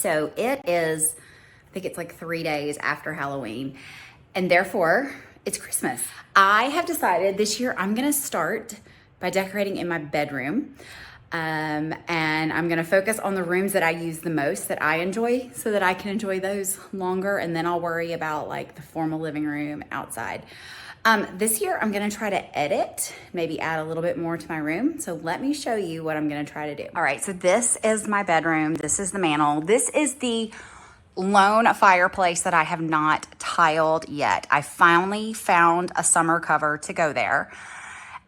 So it is, I think it's like 3 days after Halloween, and therefore it's Christmas. I have decided this year I'm gonna start by decorating in my bedroom. And I'm gonna focus on the rooms that I use the most, that I enjoy, so that I can enjoy those longer, and then I'll worry about like the formal living room outside. This year I'm gonna try to edit, maybe add a little bit more to my room. So let me show you what I'm gonna try to do. All right, so this is my bedroom. This is the mantle. This is the lone fireplace that I have not tiled yet. I finally found a summer cover to go there,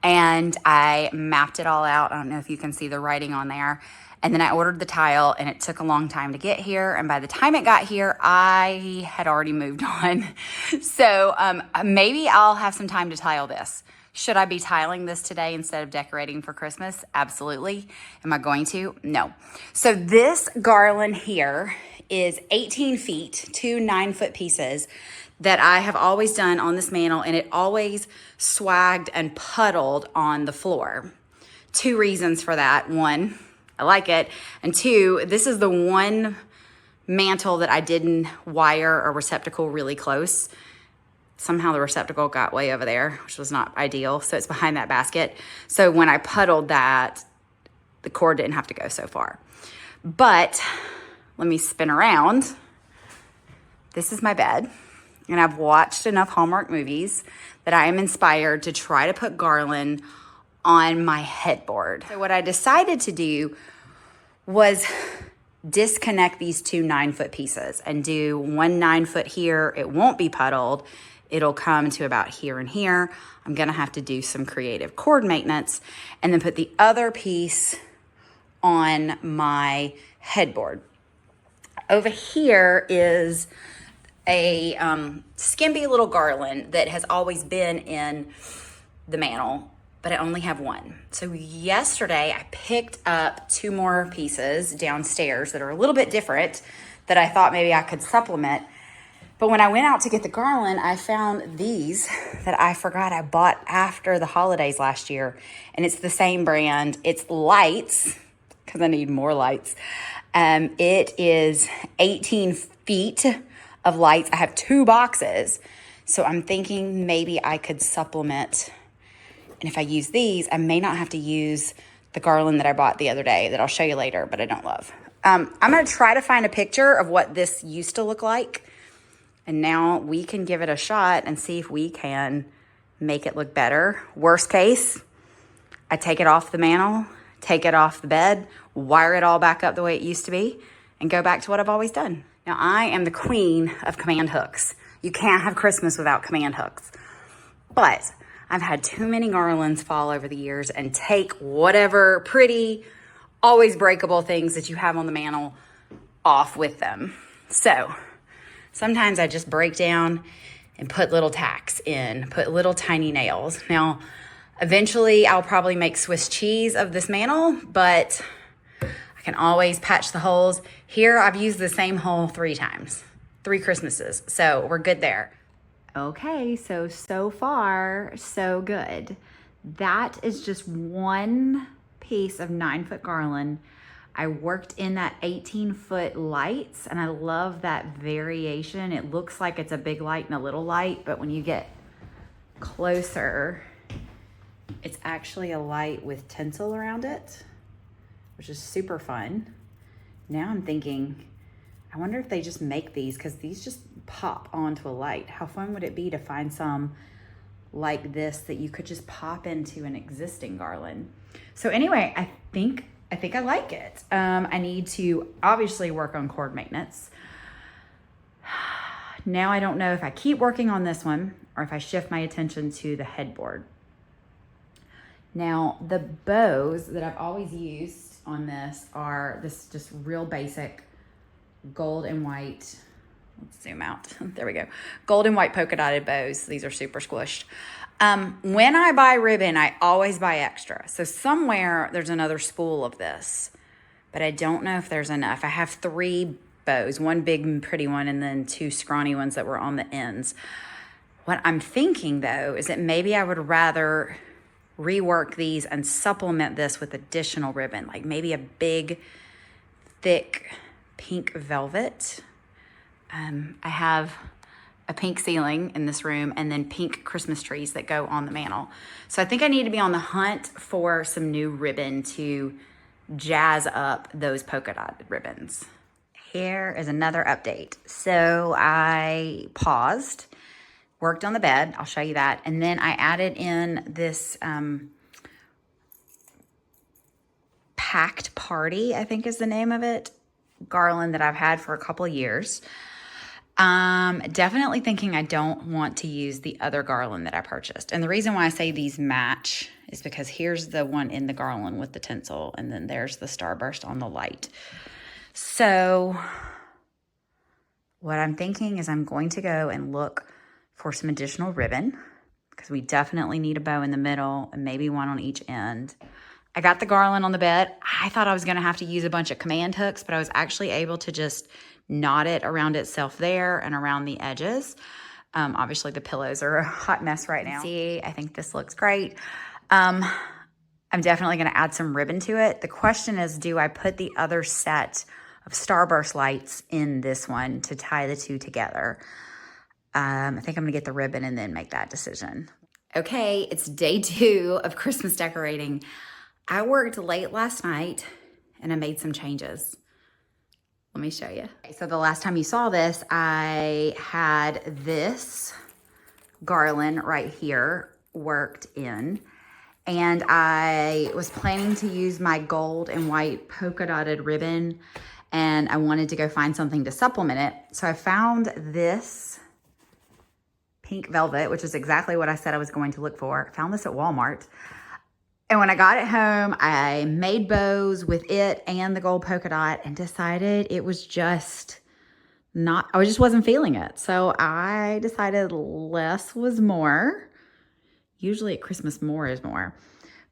and I mapped it all out. I don't know if you can see the writing on there. And then I ordered the tile, and it took a long time to get here. And by the time it got here, I had already moved on. So maybe I'll have some time to tile this. Should I be tiling this today instead of decorating for Christmas? Absolutely. Am I going to? No. So this garland here is 18 feet, 2 9-foot pieces that I have always done on this mantle, and it always swagged and puddled on the floor. 2 reasons for that. 1, I like it. And 2, this is the one mantle that I didn't wire a receptacle really close. Somehow the receptacle got way over there, which was not ideal. So it's behind that basket. So when I puddled that, the cord didn't have to go so far. But let me spin around. This is my bed. And I've watched enough Hallmark movies that I am inspired to try to put garland on my headboard. So what I decided to do was disconnect these 2 9-foot pieces and do 1 9-foot here. It won't be puddled. It'll come to about here and here. I'm gonna have to do some creative cord maintenance and then put the other piece on my headboard. Over here is a skimpy little garland that has always been in the mantle, but I only have 1. So yesterday I picked up 2 more pieces downstairs that are a little bit different that I thought maybe I could supplement. But when I went out to get the garland, I found these that I forgot I bought after the holidays last year. And it's the same brand. It's lights, because I need more lights. It is 18 feet of lights. I have 2 boxes. So I'm thinking maybe I could supplement. And if I use these, I may not have to use the garland that I bought the other day that I'll show you later, but I don't love. I'm going to try to find a picture of what this used to look like. And now we can give it a shot and see if we can make it look better. Worst case, I take it off the mantle, take it off the bed, wire it all back up the way it used to be, and go back to what I've always done. Now, I am the queen of command hooks. You can't have Christmas without command hooks. But I've had too many garlands fall over the years and take whatever pretty, always breakable things that you have on the mantle off with them. So sometimes I just break down and put little tacks in, put little tiny nails. Now, eventually I'll probably make Swiss cheese of this mantle, but I can always patch the holes. Here I've used the same hole 3 times, 3 Christmases. So we're good there. Okay, so far, so good. That is just 1 piece of 9-foot garland. I worked in that 18-foot lights, and I love that variation. It looks like it's a big light and a little light, but when you get closer, it's actually a light with tinsel around it, which is super fun. Now I'm thinking, I wonder if they just make these, because these just pop onto a light. How fun would it be to find some like this that you could just pop into an existing garland? So anyway, I think I like it. I need to obviously work on cord maintenance. Now I don't know if I keep working on this one or if I shift my attention to the headboard. Now, the bows that I've always used on this are this just real basic gold and white. Let's zoom out. There we go. Gold and white polka dotted bows. These are super squished. When I buy ribbon, I always buy extra. So somewhere there's another spool of this, but I don't know if there's enough. I have 3 bows, 1 big and pretty one, and then 2 scrawny ones that were on the ends. What I'm thinking though, is that maybe I would rather rework these and supplement this with additional ribbon, like maybe a big, thick pink velvet. I have a pink ceiling in this room and then pink Christmas trees that go on the mantle. So I think I need to be on the hunt for some new ribbon to jazz up those polka dot ribbons. Here is another update. So I paused, worked on the bed. I'll show you that. And then I added in this Packed Party, I think is the name of it, garland that I've had for a couple of years. Definitely thinking I don't want to use the other garland that I purchased. And the reason why I say these match is because here's the one in the garland with the tinsel, and then there's the starburst on the light. So what I'm thinking is I'm going to go and look for some additional ribbon, because we definitely need a bow in the middle and maybe one on each end. I got the garland on the bed. I thought I was going to have to use a bunch of command hooks, but I was actually able to just knot it around itself there and around the edges. Obviously the pillows are a hot mess right now. See, I think this looks great. I'm definitely going to add some ribbon to it. The question is, do I put the other set of starburst lights in this one to tie the two together? I think I'm going to get the ribbon and then make that decision. Okay, it's day 2 of Christmas decorating. I worked late last night and I made some changes. Let me show you. So the last time you saw this, I had this garland right here worked in, and I was planning to use my gold and white polka dotted ribbon, and I wanted to go find something to supplement it. So I found this pink velvet, which is exactly what I said I was going to look for. I found this at Walmart. And when I got it home, I made bows with it and the gold polka dot and decided it was just not, I just wasn't feeling it. So I decided less was more. Usually at Christmas, more is more.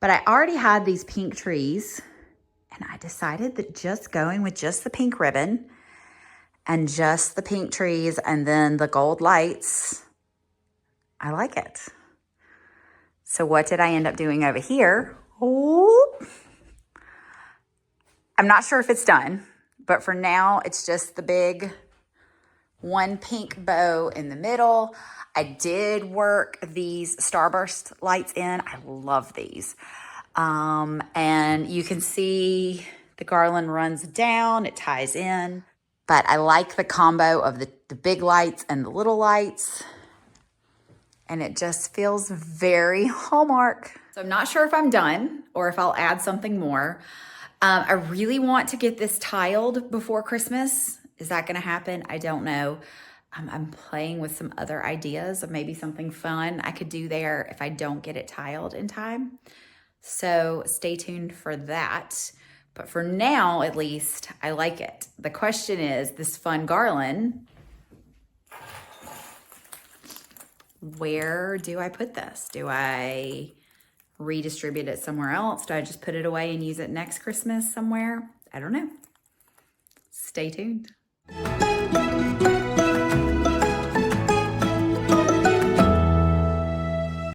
But I already had these pink trees, and I decided that just going with just the pink ribbon and just the pink trees and then the gold lights, I like it. So what did I end up doing over here? Oh, I'm not sure if it's done, but for now, it's just the big one pink bow in the middle. I did work these starburst lights in. I love these. And you can see the garland runs down, it ties in, but I like the combo of the big lights and the little lights. And it just feels very Hallmark. So I'm not sure if I'm done or if I'll add something more. I really want to get this tiled before Christmas. Is that gonna happen? I don't know. I'm playing with some other ideas of maybe something fun I could do there if I don't get it tiled in time. So stay tuned for that. But for now, at least, I like it. The question is, this fun garland, where do I put this? Do I redistribute it somewhere else? Do I just put it away and use it next Christmas somewhere? I don't know. Stay tuned.